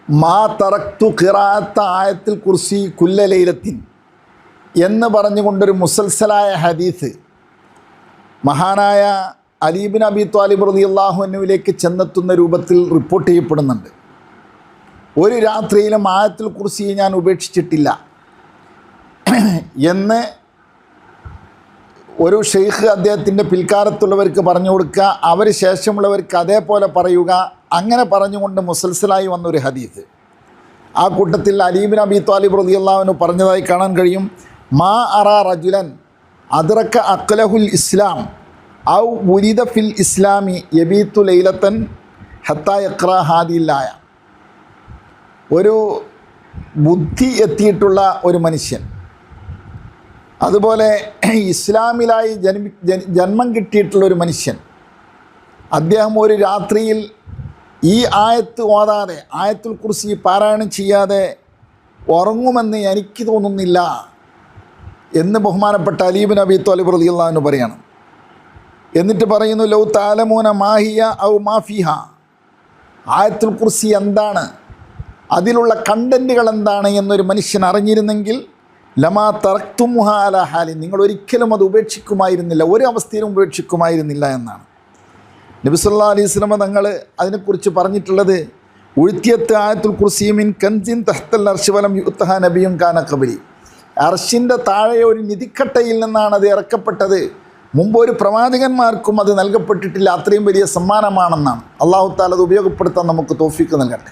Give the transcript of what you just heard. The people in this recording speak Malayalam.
മാ തറക്തു ഖിറാഅത്ത ആയത്തിൽ കുർസി കുല്ല ലൈലത്തിൻ എന്ന് പറഞ്ഞുകൊണ്ടൊരു മുസൽസലായ ഹദീസ് മഹാനായ അലി ഇബ്നു അബി ത്വാലിബ് റളിയല്ലാഹു അൻഹുവിലേക്ക് ചെന്നെത്തുന്ന രൂപത്തിൽ റിപ്പോർട്ട് ചെയ്യപ്പെടുന്നുണ്ട്. ഒരു രാത്രിയിലും ആയത്തുൽ കുർസിയെ ഞാൻ ഉപേക്ഷിച്ചിട്ടില്ല എന്ന് ഒരു ഷെയ്ഖ് അദ്ദേഹത്തിൻ്റെ പിൽക്കാലത്തുള്ളവർക്ക് പറഞ്ഞു കൊടുക്കുക, അവർ ശേഷമുള്ളവർക്ക് അതേപോലെ പറയുക, അങ്ങനെ പറഞ്ഞുകൊണ്ട് മുസൽസലായി വന്നൊരു ഹദീസ്. ആ കൂട്ടത്തിൽ അലി ഇബ്നു അബി ത്വാലിബ് റളിയല്ലാഹു അൻഹു പറഞ്ഞതായി കാണാൻ കഴിയും, മാ അറാ റജുലൻ അദ്റക അഖ്ലഹുൽ ഇസ്ലാം ഔ ഉരിദ ഫിൽ ഇസ്ലാമി യബീതു ലൈലത്തൻ ഹത്താ യഖ്റ ഹാദിഹിൽ ആയ. ഒരു ബുദ്ധി എത്തിയിട്ടുള്ള ഒരു മനുഷ്യൻ, അതുപോലെ ഇസ്ലാമിലായി ജന്മം കിട്ടിയിട്ടുള്ളൊരു മനുഷ്യൻ, അദ്ദേഹം ഒരു രാത്രിയിൽ ഈ ആയത്ത് ഓതാതെ, ആയത്തുൽ കുർസി പാരായണം ചെയ്യാതെ ഉറങ്ങുമെന്ന് എനിക്ക് തോന്നുന്നില്ല എന്ന് ബഹുമാനപ്പെട്ട അലി ഇബ്നു അബി ത്വാലിബ് റളിയല്ലാഹു അൻഹു പറയാണ്. എന്നിട്ട് പറയുന്നു, ലൗ തഅലമൂന മാഹിയ ഔ മാഫിഹ, ആയത്തുൽ കുർസി എന്താണ്, അതിലുള്ള കണ്ടൻറ്റുകൾ എന്താണ് എന്നൊരു മനുഷ്യൻ അറിഞ്ഞിരുന്നെങ്കിൽ ലമാ തറക്തുമുഹ അലാ ഹാലി, നിങ്ങൾ ഒരിക്കലും അത് ഉപേക്ഷിക്കുമായിരുന്നില്ല, ഒരു അവസ്ഥയിലും ഉപേക്ഷിക്കുമായിരുന്നില്ല എന്നാണ് നബി സല്ലല്ലാഹു അലൈഹി വസല്ലം തങ്ങൾ അതിനെക്കുറിച്ച് പറഞ്ഞിട്ടുള്ളത്. ഉഴ്ത്തിയത്ത് ആയത്തുൽ കുർസി മിൻ കൻസിൻ തഹ്തൽ അർശി വലം യുഅ്തഹ നബിയ്യുൻ കാന ഖബലി, അർശിൻ്റെ താഴെ ഒരു നിധിക്കട്ടയിൽ നിന്നാണ് അത് ഇറക്കപ്പെട്ടത്, മുമ്പ് ഒരു പ്രവാചകന്മാർക്കും അത് നൽകപ്പെട്ടിട്ടില്ല, അത്രയും വലിയ സമ്മാനമാണെന്നാണ്. അല്ലാഹു തആല അത് ഉപയോഗപ്പെടുത്താൻ നമുക്ക് തൗഫീഖ് നൽകട്ടെ.